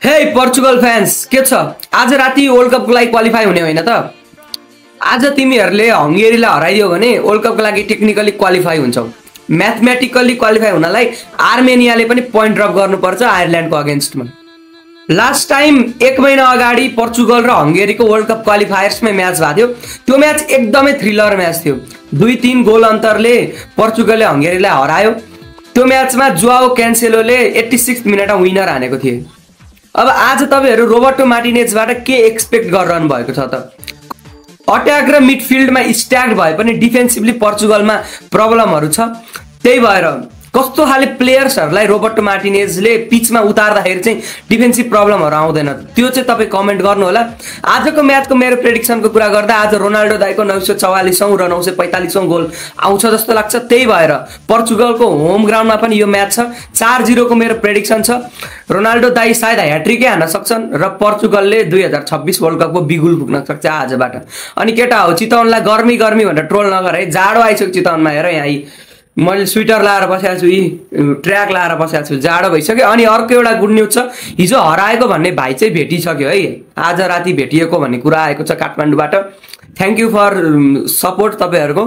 हे पोर्चुगल फ्यान्स के छ आज राति वर्ल्ड कपको लागि क्वालिफाई हुने होइन त। आज तिमीहरूले हंगेरीलाई हराइदियो भने वर्ल्ड कपको लागि टेक्निकली क्वालिफाई हुन्छौ। म्याथमेटिकली क्वालिफाई हुनलाई आर्मेनियाले पनि पोइन्ट ड्रप गर्नुपर्छ आयरल्यान्डको अगेन्स्टमा। लास्ट टाइम 1 महिना अगाडि पोर्चुगल र हंगेरीको वर्ल्ड कप क्वालिफायर्समै म्याच भएको थियो। त्यो म्याच एकदमै थ्रिलर म्याच थियो। 2-3 गोल अन्तरले पोर्चुगलले हंगेरीलाई हरायो। त्यो म्याचमा जुआओ क्यान्सेलोले 86 मिनेटमा विनर हानेको थिए। अब आज तपाईहरु रोबर्टो मार्टिनेजबाट के एक्सपेक्ट गरिरहनु भएको छ त? अट्याक र मिडफिल्डमा स्ट्याक्ड भए पनि डिफेन्सिभली पोर्चुगलमा प्रब्लमहरु छ। त्यही भएर कस्तो खाले प्लेयर्सहरुलाई रोबर्टो मार्टिनेजले पिचमा उतार्दाखेरि चाहिँ डिफेन्सिभ प्रब्लमहरु आउँदैन त्यो चाहिँ तपाई कमेन्ट गर्नु होला। आजको म्याचको मेरो प्रेडिक्सनको कुरा गर्दा आज रोनाल्डो दाइको 944औं र 945औं गोल आउँछ जस्तो लाग्छ। त्यही भएर पोर्चुगलको होम ग्राउन्डमा पनि यो म्याच छ। 4-0 को मेरो प्रेडिक्सन छ। रोनाल्डो दाइ सायद ह्याट्रिकै हान्न सक्छन् र पोर्चुगलले 2026 वर्ल्ड कपको बिगुल फुक्न सक्छ आजबाट। अनि केटा हो चितवनलाई गर्मी गर्मी भनेर ट्रोल नगर है। जाडो आइसक्यो चितवनमा हेर। यहाँ मैले स्वेटर लाएर बसेको छु, ट्र्याक लाएर बसेको छु, जाडो भइसक्यो। अनि अर्को एउटा गुड न्यूज छ, हिजो हराएको भन्ने भाइ चाहिँ भेटिसक्यो है। आज राति भेटिएको भन्ने कुरा आएको छ काठमाडौँबाट। थ्यांक यू फर सपोर्ट तपाईहरुको।